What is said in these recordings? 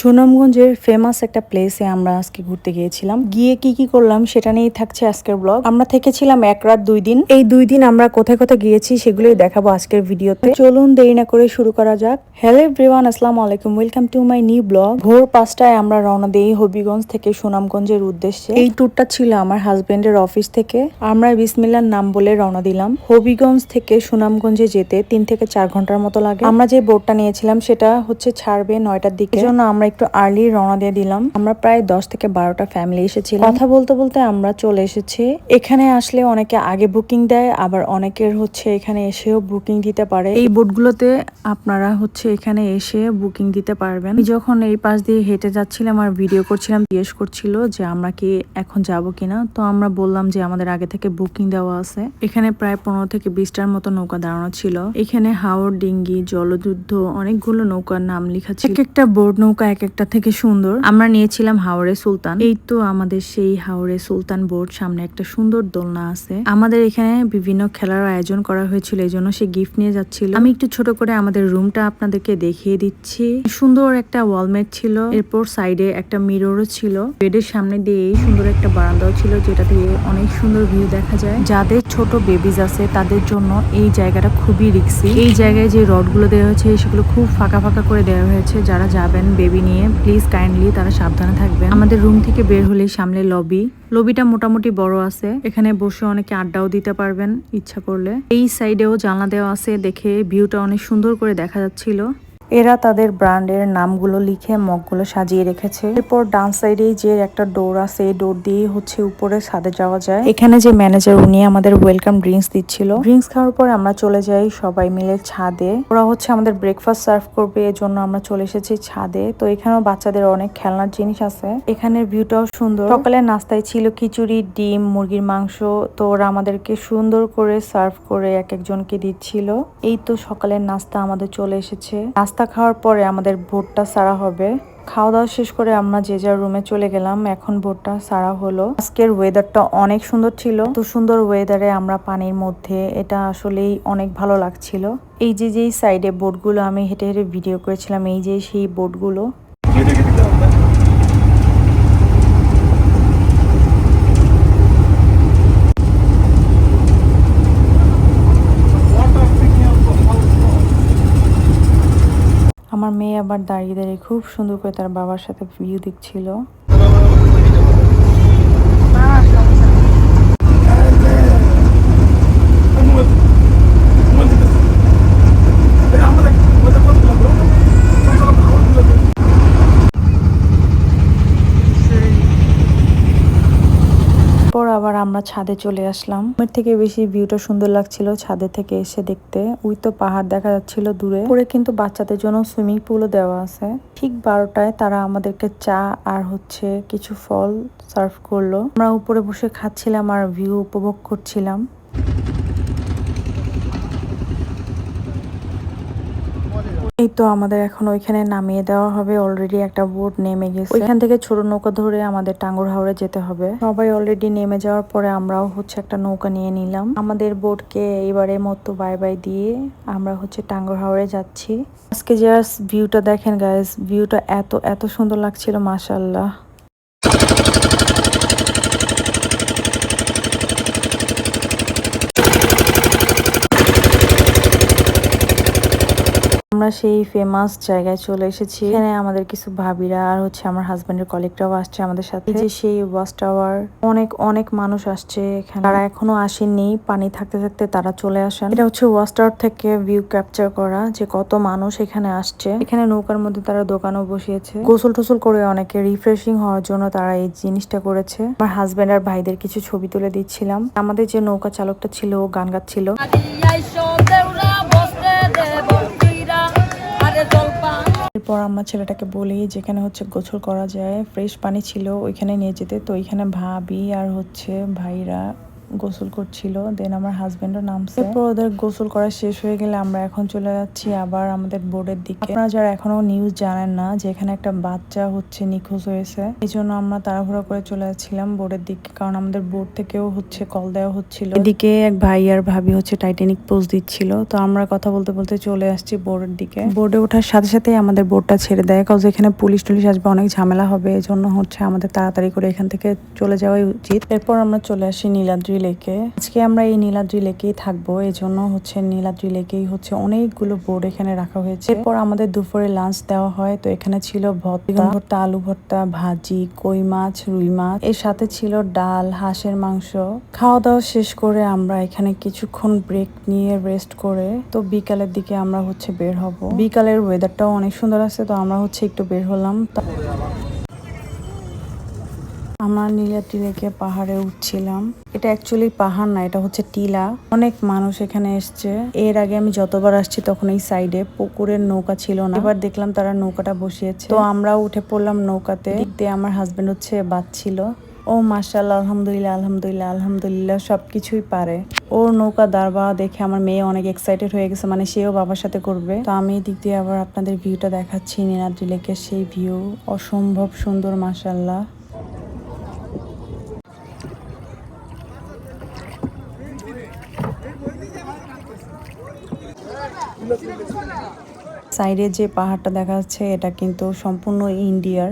সুনামগঞ্জের ফেমাস একটা প্লেসে আমরা আজকে ঘুরতে গিয়েছিলাম। গিয়ে কি কি করলাম সেটা নিয়েই থাকছে আজকের ব্লগ। আমরা থেকেছিলাম 1 রাত 2 দিন। এই 2 দিন আমরা কোথায় কোথায় গিয়েছি সেগুলোই দেখাবো আজকের ভিডিওতে। চলুন দেরি না করে শুরু করা যাক। হ্যালো এভরিওয়ান, আসসালামু আলাইকুম, welcome to my new blog. ভোর 5টায় আমরা রওনা দিই হবিগঞ্জ থেকে সুনামগঞ্জের উদ্দেশ্যে। এই ট্যুরটা ছিল আমার হাজবেন্ডের অফিস থেকে। আমরা বিসমিল্লার নাম বলে রওনা দিলাম। হবিগঞ্জ থেকে সুনামগঞ্জে যেতে 3 থেকে 4 ঘন্টার মতো লাগে। আমরা যে বোটটা নিয়েছিলাম সেটা হচ্ছে ছাড়বে 9টার দিকে, জন্য আমরা একটু আর্লি রওনা দিয়ে দিলাম। আমরা প্রায় 10 থেকে 12টা ফ্যামিলি এসেছিলাম। কথা বলতে বলতে আমরা চলে এসেছি। এখানে আসলে অনেকে আগে বুকিং দেয়, আবার অনেকের হচ্ছে এখানে এসেও বুকিং দিতে পারে। এই বোটগুলোতে আপনারা হচ্ছে এখানে এসে বুকিং দিতে পারবেন। যখন এই পাশ দিয়ে হেঁটে যাচ্ছিলাম আর ভিডিও করছিলাম, জিজ্ঞেস করছিল যে আমরা কি এখন যাব কিনা। তো আমরা বললাম যে আমাদের আগে থেকে বুকিং দেওয়া আছে। এখানে প্রায় 15 থেকে 20টার মতো নৌকা দাঁড়ানো ছিল। এখানে হাওর, ডিঙ্গি, জলযুদ্ধ অনেকগুলো নৌকার নাম লেখা ছিল। এক একটা বোট নৌকা এক একটা থেকে সুন্দর। আমরা নিয়েছিলাম হাওরে সুলতান। এই তো আমাদের সেই হাওরে সুলতান বোট। সামনে একটা সুন্দর দোলনা আছে। আমাদের এখানে বিভিন্ন খেলার আয়োজন করা হয়েছিল, এই জন্য সে গিফট নিয়ে যাচ্ছিল। আমি একটু ছোট করে আমাদের রুমটা আপনাদেরকে দেখিয়ে দিচ্ছি। সুন্দর একটা ওয়ালমেট ছিল, এরপর সাইডে একটা মিররও ছিল। বেডের সামনে দিয়ে সুন্দর একটা বারান্দাও ছিল, যেটা দিয়ে অনেক সুন্দর ভিউ দেখা যায়। যাদের ছোট বেবিজ আছে তাদের জন্য এই জায়গাটা খুবই রিস্কি। এই জায়গায় যে রডগুলো দেওয়া হয়েছে সেগুলো খুব ফাঁকা ফাঁকা করে দেওয়া হয়েছে। যারা যাবেন বেবি নিয়ে প্লিজ কাইন্ডলি তারা সাবধানে থাকবেন। আমাদের রুম থেকে বের হলেই সামনে লবিটা মোটামুটি বড় আছে। এখানে বসে অনেকে আড্ডাও দিতে পারবেন ইচ্ছা করলে। এই সাইডেও জানলা দেওয়া আছে, দেখে ভিউটা অনেক সুন্দর করে দেখা যাচ্ছিল। এরা তাদের ব্র্যান্ডের নামগুলো লিখে মগগুলো সাজিয়ে রেখেছে। এরপর ডান সাইডে যে একটা ডোর আছে, এই ডোর দিয়ে হচ্ছে উপরে ছাদে যাওয়া যায়। এখানে যে ম্যানেজার উনি আমাদের ওয়েলকাম ড্রিঙ্কস দিচ্ছিল। ড্রিঙ্কস খাওয়ার পরে আমরা চলে যাই সবাই মিলে ছাদে। ওরা হচ্ছে আমাদের ব্রেকফাস্ট সার্ভ করবে, এর জন্য আমরা চলে এসেছি ছাদে। তো এখানেও বাচ্চাদের অনেক খেলনার জিনিস আছে। এখানের ভিউটাও সুন্দর। সকালের নাস্তায় ছিল খিচুড়ি, ডিম, মুরগির মাংস। তো ওরা আমাদেরকে সুন্দর করে সার্ভ করে এক একজনকে দিচ্ছিল। এই তো সকালের নাস্তা আমাদের চলে এসেছে। নাস্তা খাওয়ার পরে আমাদের বোটটা ছাড়া হবে। খাওয়া দাওয়া শেষ করে আমরা যে যার রুমে চলে গেলাম। এখন বোটটা ছাড়া হলো। আজকের ওয়েদারটা অনেক সুন্দর ছিল। তো সুন্দর ওয়েদারে আমরা পানির মধ্যে, এটা আসলেই অনেক ভালো লাগছিল। এই যে যেই সাইডে বোটগুলো আমি হেঁটে হেঁটে ভিডিও করেছিলাম, এই যে সেই বোটগুলো। আমার মেয়ে আবার দাঁড়িয়ে দাঁড়িয়ে খুব সুন্দর করে তার বাবার সাথে ভিউ দেখছিল। পর আবার আমরা ছাদে চলে আসলাম। এর থেকে বেশি ভিউটা সুন্দর লাগছিল ছাদে থেকে এসে দেখতে। ওই তো পাহাড় দেখা যাচ্ছিল দূরে। পরে কিন্তু বাচ্চাদের জন্য সুইমিং পুলও দেওয়া আছে। ঠিক 12টায় তারা আমাদেরকে চা আর হচ্ছে কিছু ফল সার্ভ করলো। আমরা উপরে বসে খাচ্ছিলাম আর ভিউ উপভোগ করছিলাম। এই তো আমাদের এখন ওইখানে নামিয়ে দেওয়া হবে। অলরেডি একটা বোট নেমে গেছে। ওইখান থেকে ছোট নৌকা ধরে আমাদের টাঙ্গুর হাওরে যেতে হবে। সবাই অলরেডি নেমে যাওয়ার পরে আমরাও হচ্ছে একটা নৌকা নিয়ে নিলাম। আমাদের বোটকে এবারের মতো বাই বাই দিয়ে আমরা হচ্ছে টাঙ্গুর হাওরে যাচ্ছি। আজকে জাস্ট ভিউটা দেখেন গাইস, ভিউটা এত এত সুন্দর লাগছিল, মাশাআল্লাহ। আমরা সেই ফেমাস জায়গায় চলে এসেছি। এখানে আমাদের কিছু ভাবিরা আর হচ্ছে আমার হাজবেন্ডের কলিগরাও আসছে আমাদের সাথে। যে সেই ওয়াচ টাওয়ার, অনেক অনেক মানুষ আসছে এখানে। তারা এখনো আসেননি, পানি থাকতে থাকতে তারা চলে আসেন। এটা হচ্ছে ওয়াচ টাওয়ার থেকে ভিউ ক্যাপচার করা, যে কত মানুষ এখানে আসছে। এখানে নৌকার মধ্যে তারা দোকানও বসিয়েছে। গোসল টোসল করে অনেকে রিফ্রেশিং হওয়ার জন্য তারা এই জিনিসটা করেছে। আমার হাজবেন্ড আর ভাইদের কিছু ছবি তুলে দিচ্ছিলাম। আমাদের যে নৌকা চালকটা ছিল ও গান গাচ্ছিল। এরপর আমরা ছেলেটাকে বলি যেখানে হচ্ছে গোসল করা যায়, ফ্রেশ পানি ছিল ওইখানে নিয়ে যেতে। তো ওইখানে ভাবি আর হচ্ছে ভাইরা গোসল করছিল, দেন আমার হাজবেন্ডও নামছে। এরপর ওদের গোসল করা শেষ হয়ে গেলে আমরা এখন চলে যাচ্ছি আবার আমাদের বোর্ডের দিকে। আপনারা যারা এখনো নিউজ জানেন না যে এখানে একটা বাচ্চা হচ্ছে নিখোঁজ হয়েছে, এই জন্য আমরা তাড়াহুড়া করে চলে যাচ্ছিলাম বোর্ডের দিকে, কারণ আমাদের বোর্ড থেকেও হচ্ছে কল দেওয়া হচ্ছিল। এদিকে এক ভাই আর ভাবি হচ্ছে টাইটানিক পোজ দিচ্ছিল, তো আমরা কথা বলতে বলতে চলে আসছি বোর্ডের দিকে। বোর্ডে ওঠার সাথে সাথে আমাদের বোর্ডটা ছেড়ে দেয়, কারণ এখানে পুলিশ টুলিশ আসবে, অনেক ঝামেলা হবে, এই জন্য হচ্ছে আমাদের তাড়াতাড়ি করে এখান থেকে চলে যাওয়াই উচিত। এরপর আমরা চলে আসি নীলাদ্রি লেকে। আজকে আমরা এই নীলাদ্রি লেকেই থাকবো, এই জন্য হচ্ছে নীলাদ্রি লেকেই হচ্ছে অনেকগুলো বোর্ড এখানে রাখা হয়েছে। এরপর আমাদের দুপুরে লাঞ্চ দেওয়া হয়, তো এখানে ছিল ভর্তা, আলু ভর্তা, ভাজি, কই মাছ, রুই মাছ, এর সাথে ছিল ডাল, হাঁসের মাংস। খাওয়া দাওয়া শেষ করে আমরা এখানে কিছুক্ষণ ব্রেক নিয়ে রেস্ট করে তো বিকালের দিকে আমরা হচ্ছে বের হব। বিকালের ওয়েদারটাও অনেক সুন্দর আছে, তো আমরা হচ্ছে একটু বের হলাম। আমরা নীলাদ্রি লেকে পাহাড়ে উঠছিলাম। এটা অ্যাকচুয়ালি পাহাড় না, এটা হচ্ছে টিলা। অনেক মানুষ এখানে এসছে। এর আগে আমি যতবার আসছি তখন এই সাইডে পুকুরের নৌকা ছিল না, এবার দেখলাম তারা নৌকাটা বসিয়েছে, তো আমরাও উঠে পড়লাম নৌকাতে। দিক দিয়ে আমার হাজবেন্ড হচ্ছে বাঁধছিল। ও মাশাআল্লাহ, আলহামদুলিল্লাহ আলহামদুলিল্লাহ আলহামদুলিল্লাহ, সবকিছুই পারে। ওর নৌকা দাঁড়বা দেখে আমার মেয়ে অনেক এক্সাইটেড হয়ে গেছে, মানে সেও বাবার সাথে করবে। তো আমি দিক দিয়ে আবার আপনাদের ভিউটা দেখাচ্ছি, নীলাদ্রি লেকের সেই ভিউ অসম্ভব সুন্দর মাশাআল্লাহ। সাইডে যে পাহাড়টা দেখা যাচ্ছে এটা কিন্তু সম্পূর্ণ ইন্ডিয়ার।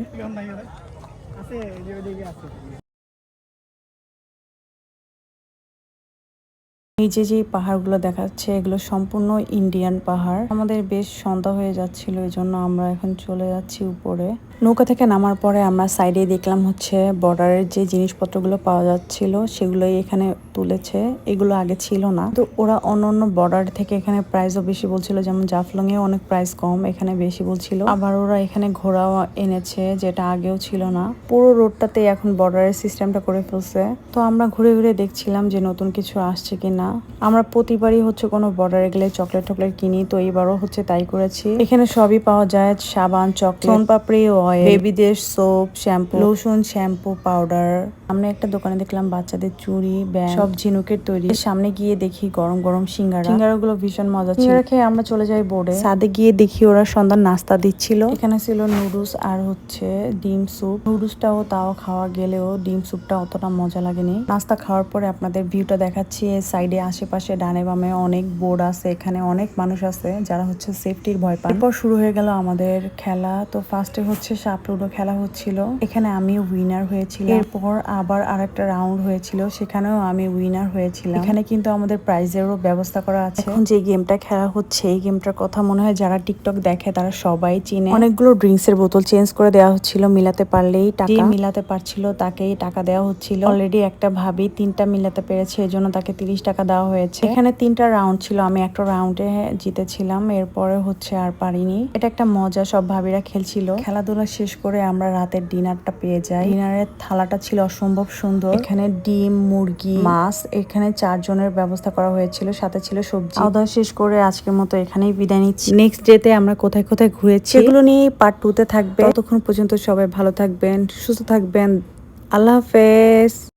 এই যে পাহাড়গুলো দেখা যাচ্ছে এগুলো সম্পূর্ণ ইন্ডিয়ান পাহাড়। আমাদের বেশ সন্ধ্যা হয়ে যাচ্ছিল, এই জন্য আমরা এখন চলে যাচ্ছি উপরে। নৌকা থেকে নামার পরে আমরা সাইডে দেখলাম হচ্ছে বর্ডারের যে জিনিসপত্রগুলো পাওয়া যাচ্ছিল সেগুলোই এখানে তুলেছে, এগুলো আগে ছিল না। তো ওরা অন্য বর্ডার থেকে এখানে প্রাইসও বেশি বলছিল, যেমন জাফলং এ অনেক প্রাইস কম, এখানে বেশি বলছিল। আবার ওরা এখানে ঘোড়াও এনেছে, যেটা আগেও ছিল না। পুরো রোডটাতে এখন বর্ডারের সিস্টেমটা করে ফেলছে। তো আমরা ঘুরে ঘুরে দেখছিলাম যে নতুন কিছু আসছে কিনা। আমরা প্রতিবারই হচ্ছে কোনো বর্ডারে গেলে চকলেট টকলেট কিনি, তো এইবারও হচ্ছে তাই করেছি। এখানে সবই পাওয়া যায়, সাবান, চকলেট, সোনপাপড়ি, অয়েল, বেবিদের soap, shampoo, lotion, shampoo, powder. আমরা একটা দোকানে দেখলাম বাচ্চাদের চুড়ি, ব্যাগ, সব ঝিনুকের তৈরি। সামনে গিয়ে দেখি গরম গরম সিঙ্গারা গুলো ভীষণ মজা ছিল। সিঙ্গারা খেয়ে আমরা চলে যাই বোর্ডে। সাদে গিয়ে দেখি ওরা সন্ধ্যার নাস্তা দিচ্ছিল। এখানে ছিল নুডলস আর হচ্ছে ডিম স্যুপ। নুডলসটাও তাও খাওয়া গেলেও ডিম স্যুপটা অতটা মজা লাগেনি। নাস্তা খাওয়ার পরে আপনাদের ভিউটা দেখাচ্ছি। সাইডে আশেপাশে ডানে বামে অনেক বোর্ড আছে, এখানে অনেক মানুষ আছে যারা হচ্ছে সেফটির ভয় পান। এরপর শুরু হয়ে গেল আমাদের খেলা। তো ফার্স্টে হচ্ছে সাপ লুডো খেলা হচ্ছিল, এখানে আমি উইনার হয়েছিলাম। এরপর আবার আরেকটা রাউন্ড হয়েছিল, সেখানেও আমি উইনার হয়েছিলাম। এখানে কিন্তু আমাদের প্রাইজেরও ব্যবস্থা করা আছে। এখন যে গেমটা খেলা হচ্ছে এই গেমটার কথা মনে হয় যারা টিকটক দেখে তারা সবাই চিনে। অনেকগুলো ড্রিঙ্কস এর বোতল চেঞ্জ করে দেওয়া হচ্ছিল, মিলাতে পারলেই টাকা, যে মিলাতে পারছিল তাকেই টাকা দেওয়া হচ্ছিল। অলরেডি একটা ভাবি 3টা মিলাতে পেরেছে, এজন্য তাকে 30 টাকা দেওয়া হয়েছে। এখানে 3টা রাউন্ড ছিল, আমি একটা রাউন্ডে জিতেছিলাম, এরপরে হচ্ছে আর পারিনি। এটা একটা মজা, সব ভাবিরা খেলছিল। খেলাধুলা শেষ করে আমরা রাতের ডিনারটা পেয়ে যাই। ডিনারের থালাটা ছিল অসম্ভব সুন্দর, এখানে ডিম, মুরগি, মাছ, এখানে 4 জনের ব্যবস্থা করা হয়েছিল, সাথে ছিল সবজি। খাওয়া দাওয়া শেষ করে আজকের মতো এখানেই বিদায় নিচ্ছি। নেক্সট ডেতে আমরা কোথায় কোথায় ঘুরেছি সেগুলো নিয়ে পার্ট 2 তে থাকবে। ততক্ষণ পর্যন্ত সবাই ভালো থাকবেন, সুস্থ থাকবেন। আল্লাহ হাফেজ।